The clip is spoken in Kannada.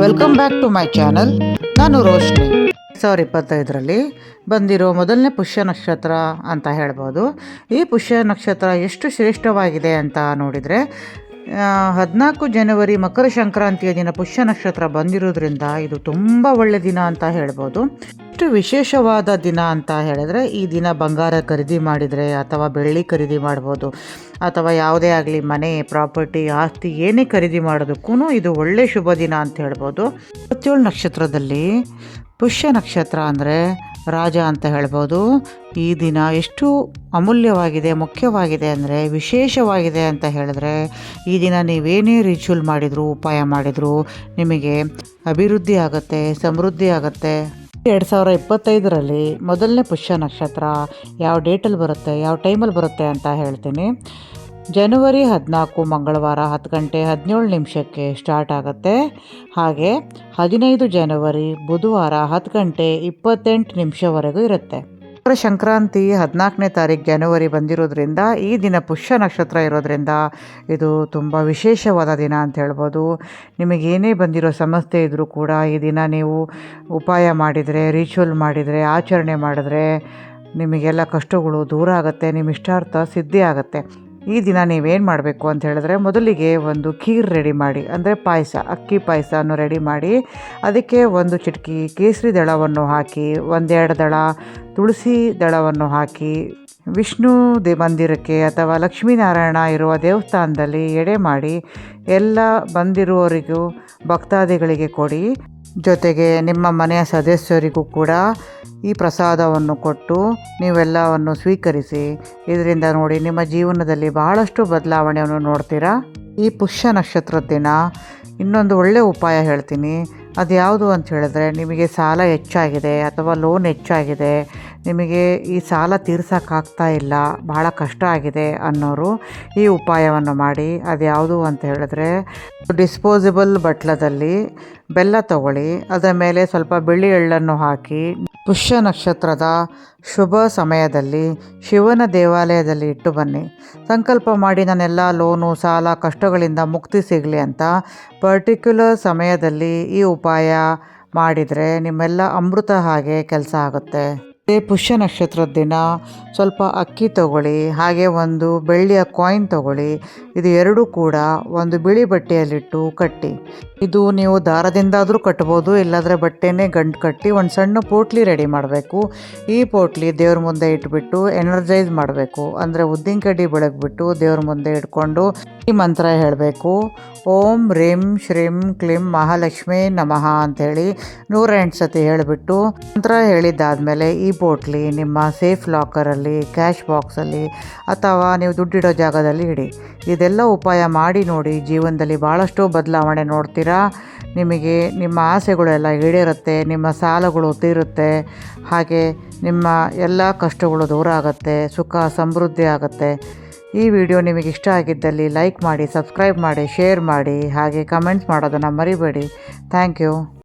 Welcome back to my channel. ನಾನು ರೋಶ್ನಿ. 2025ರಲ್ಲಿ ಬಂದಿರೋ ಮೊದಲನೇ ಪುಷ್ಯ ನಕ್ಷತ್ರ ಅಂತ ಹೇಳ್ಬೋದು. ಈ ಪುಷ್ಯ ನಕ್ಷತ್ರ ಎಷ್ಟು ಶ್ರೇಷ್ಠವಾಗಿದೆ ಅಂತ ನೋಡಿದರೆ 14 ಜನವರಿ ಮಕರ ಸಂಕ್ರಾಂತಿಯ ದಿನ ಪುಷ್ಯ ನಕ್ಷತ್ರ ಬಂದಿರೋದ್ರಿಂದ ಇದು ತುಂಬ ಒಳ್ಳೆ ದಿನ ಅಂತ ಹೇಳ್ಬೋದು. ಎಷ್ಟು ವಿಶೇಷವಾದ ದಿನ ಅಂತ ಹೇಳಿದ್ರೆ, ಈ ದಿನ ಬಂಗಾರ ಖರೀದಿ ಮಾಡಿದರೆ ಅಥವಾ ಬೆಳ್ಳಿ ಖರೀದಿ ಮಾಡ್ಬೋದು, ಅಥವಾ ಯಾವುದೇ ಆಗಲಿ ಮನೆ, ಪ್ರಾಪರ್ಟಿ, ಆಸ್ತಿ ಏನೇ ಖರೀದಿ ಮಾಡೋದಕ್ಕೂ ಇದು ಒಳ್ಳೆ ಶುಭ ದಿನ ಅಂತ ಹೇಳ್ಬೋದು. 27 ನಕ್ಷತ್ರದಲ್ಲಿ ಪುಷ್ಯ ನಕ್ಷತ್ರ ಅಂದರೆ ರಾಜ ಅಂತ ಹೇಳ್ಬೋದು. ಈ ದಿನ ಎಷ್ಟು ಅಮೂಲ್ಯವಾಗಿದೆ, ಮುಖ್ಯವಾಗಿದೆ ಅಂದರೆ ವಿಶೇಷವಾಗಿದೆ ಅಂತ ಹೇಳಿದ್ರೆ, ಈ ದಿನ ನೀವೇನೇ ರಿಚುವಲ್ ಮಾಡಿದ್ರು, ಉಪಾಯ ಮಾಡಿದ್ರು ನಿಮಗೆ ಅಭಿವೃದ್ಧಿ ಆಗುತ್ತೆ, ಸಮೃದ್ಧಿ ಆಗುತ್ತೆ. 2025ರಲ್ಲಿ ಮೊದಲನೇ ಪುಷ್ಯ ನಕ್ಷತ್ರ ಯಾವ ಡೇಟಲ್ಲಿ ಬರುತ್ತೆ, ಯಾವ ಟೈಮಲ್ಲಿ ಬರುತ್ತೆ ಅಂತ ಹೇಳ್ತೀನಿ. ಜನವರಿ 14 ಮಂಗಳವಾರ 10 ಗಂಟೆ 17 ನಿಮಿಷಕ್ಕೆ ಸ್ಟಾರ್ಟ್ ಆಗುತ್ತೆ. ಹಾಗೆ 15 ಜನವರಿ ಬುಧವಾರ 10 ಗಂಟೆ 28 ನಿಮಿಷವರೆಗೂ ಇರುತ್ತೆ. ಮಕರ ಸಂಕ್ರಾಂತಿ 14ನೇ ತಾರೀಕು ಜನವರಿ ಬಂದಿರೋದ್ರಿಂದ, ಈ ದಿನ ಪುಷ್ಯ ನಕ್ಷತ್ರ ಇರೋದ್ರಿಂದ ಇದು ತುಂಬ ವಿಶೇಷವಾದ ದಿನ ಅಂತ ಹೇಳ್ಬೋದು. ನಿಮಗೇನೇ ಬಂದಿರೋ ಸಮಸ್ಯೆ ಇದ್ದರೂ ಕೂಡ ಈ ದಿನ ನೀವು ಉಪಾಯ ಮಾಡಿದರೆ, ರಿಚುವಲ್ ಮಾಡಿದರೆ, ಆಚರಣೆ ಮಾಡಿದ್ರೆ ನಿಮಗೆಲ್ಲ ಕಷ್ಟಗಳು ದೂರ ಆಗುತ್ತೆ, ನಿಮ್ಮ ಇಷ್ಟಾರ್ಥ ಸಿದ್ಧಿ ಆಗುತ್ತೆ. ಈ ದಿನ ನೀವೇನು ಮಾಡಬೇಕು ಅಂತ ಹೇಳಿದ್ರೆ, ಮೊದಲಿಗೆ ಒಂದು ಖೀರ್ ರೆಡಿ ಮಾಡಿ, ಅಂದರೆ ಪಾಯಸ, ಅಕ್ಕಿ ಪಾಯಸವನ್ನು ರೆಡಿ ಮಾಡಿ, ಅದಕ್ಕೆ 1 ಚಿಟಕಿ ಕೇಸರಿ ದಳವನ್ನು ಹಾಕಿ, 1-2 ದಳ ತುಳಸಿ ದಳವನ್ನು ಹಾಕಿ, ವಿಷ್ಣು ಮಂದಿರಕ್ಕೆ ಅಥವಾ ಲಕ್ಷ್ಮೀನಾರಾಯಣ ಇರುವ ದೇವಸ್ಥಾನದಲ್ಲಿ ಎಡೆ ಮಾಡಿ ಎಲ್ಲ ಬಂದಿರುವವರಿಗೂ ಭಕ್ತಾದಿಗಳಿಗೆ ಕೊಡಿ. ಜೊತೆಗೆ ನಿಮ್ಮ ಮನೆಯ ಸದಸ್ಯರಿಗೂ ಕೂಡ ಈ ಪ್ರಸಾದವನ್ನು ಕೊಟ್ಟು ನೀವೆಲ್ಲವನ್ನು ಸ್ವೀಕರಿಸಿ. ಇದರಿಂದ ನೋಡಿ ನಿಮ್ಮ ಜೀವನದಲ್ಲಿ ಬಹಳಷ್ಟು ಬದಲಾವಣೆಯನ್ನು ನೋಡ್ತೀರಾ. ಈ ಪುಷ್ಯ ನಕ್ಷತ್ರದ ದಿನ ಇನ್ನೊಂದು ಒಳ್ಳೆಯ ಉಪಾಯ ಹೇಳ್ತೀನಿ. ಅದು ಯಾವುದು ಅಂತ ಹೇಳಿದ್ರೆ, ನಿಮಗೆ ಸಾಲ ಹೆಚ್ಚಾಗಿದೆ ಅಥವಾ ಲೋನ್ ಹೆಚ್ಚಾಗಿದೆ, ನಿಮಗೆ ಈ ಸಾಲ ತೀರ್ಸೋಕ್ಕಾಗ್ತಾ ಇಲ್ಲ, ಬಹಳ ಕಷ್ಟ ಆಗಿದೆ ಅನ್ನೋರು ಈ ಉಪಾಯವನ್ನು ಮಾಡಿ. ಅದು ಯಾವುದು ಅಂತ ಹೇಳಿದ್ರೆ, ಡಿಸ್ಪೋಸಿಬಲ್ ಬಟ್ಲದಲ್ಲಿ ಬೆಲ್ಲ ತಗೊಳ್ಳಿ, ಅದರ ಮೇಲೆ ಸ್ವಲ್ಪ ಬಿಳಿ ಎಳ್ಳನ್ನು ಹಾಕಿ, ಪುಷ್ಯ ನಕ್ಷತ್ರದ ಶುಭ ಸಮಯದಲ್ಲಿ ಶಿವನ ದೇವಾಲಯದಲ್ಲಿ ಇಟ್ಟು ಬನ್ನಿ. ಸಂಕಲ್ಪ ಮಾಡಿ, ನಾನೆಲ್ಲ ಲೋನು, ಸಾಲ, ಕಷ್ಟಗಳಿಂದ ಮುಕ್ತಿ ಸಿಗಲಿ ಅಂತ. ಪರ್ಟಿಕ್ಯುಲರ್ ಸಮಯದಲ್ಲಿ ಈ ಉಪಾಯ ಮಾಡಿದರೆ ನಿಮ್ಮೆಲ್ಲ ಅಮೃತ ಹಾಗೆ ಕೆಲಸ ಆಗುತ್ತೆ. ಪುಷ್ಯ ನಕ್ಷತ್ರದ ದಿನ ಸ್ವಲ್ಪ ಅಕ್ಕಿ ತಗೊಳ್ಳಿ, ಹಾಗೆ ಒಂದು ಬೆಳ್ಳಿಯ ಕಾಯಿನ್ ತಗೊಳ್ಳಿ. ಇದು ಎರಡೂ ಕೂಡ ಒಂದು ಬಿಳಿ ಬಟ್ಟೆಯಲ್ಲಿಟ್ಟು ಕಟ್ಟಿ. ಇದು ನೀವು ದಾರದಿಂದಾದರೂ ಕಟ್ಬೋದು, ಇಲ್ಲಾಂದರೆ ಬಟ್ಟೆನೇ ಗಂಟು ಕಟ್ಟಿ ಒಂದು ಸಣ್ಣ ಪೋಟ್ಲಿ ರೆಡಿ ಮಾಡಬೇಕು. ಈ ಪೋಟ್ಲಿ ದೇವ್ರ ಮುಂದೆ ಇಟ್ಬಿಟ್ಟು ಎನರ್ಜೈಸ್ ಮಾಡಬೇಕು, ಅಂದರೆ ಉದ್ದಿನ ಕಡ್ಡಿ ಬೆಳಗ್ಬಿಟ್ಟು ದೇವ್ರ ಮುಂದೆ ಇಟ್ಕೊಂಡು ಈ ಮಂತ್ರ ಹೇಳಬೇಕು. ಓಂ ರೀಂ ಶ್ರೀಂ ಕ್ಲೀಂ ಮಹಾಲಕ್ಷ್ಮೀ ನಮಃ ಅಂಥೇಳಿ 108 ಸತಿ ಹೇಳಿಬಿಟ್ಟು ಮಂತ್ರ ಹೇಳಿದ್ದಾದಮೇಲೆ ಈ ಪೋಟ್ಲಿ ನಿಮ್ಮ ಸೇಫ್ ಲಾಕರಲ್ಲಿ, ಕ್ಯಾಶ್ ಬಾಕ್ಸಲ್ಲಿ ಅಥವಾ ನೀವು ದುಡ್ಡಿಡೋ ಜಾಗದಲ್ಲಿ ಇಡಿ. ಇದೆಲ್ಲ ಉಪಾಯ ಮಾಡಿ ನೋಡಿ, ಜೀವನದಲ್ಲಿ ಭಾಳಷ್ಟು ಬದಲಾವಣೆ ನೋಡ್ತೀರಾ. ನಿಮಗೆ ನಿಮ್ಮ ಆಸೆಗಳೆಲ್ಲ ಈಡೇರುತ್ತೆ, ನಿಮ್ಮ ಸಾಲಗಳು ತೀರುತ್ತೆ, ಹಾಗೆ ನಿಮ್ಮ ಎಲ್ಲ ಕಷ್ಟಗಳು ದೂರ ಆಗುತ್ತೆ, ಸುಖ ಸಮೃದ್ಧಿ ಆಗುತ್ತೆ. ಈ ವಿಡಿಯೋ ನಿಮಗೆ ಇಷ್ಟ ಆಗಿದ್ದಲ್ಲಿ ಲೈಕ್ ಮಾಡಿ, ಸಬ್ಸ್ಕ್ರೈಬ್ ಮಾಡಿ, ಶೇರ್ ಮಾಡಿ, ಹಾಗೆ ಕಮೆಂಟ್ಸ್ ಮಾಡೋದನ್ನು ಮರಿಬೇಡಿ. Thank you.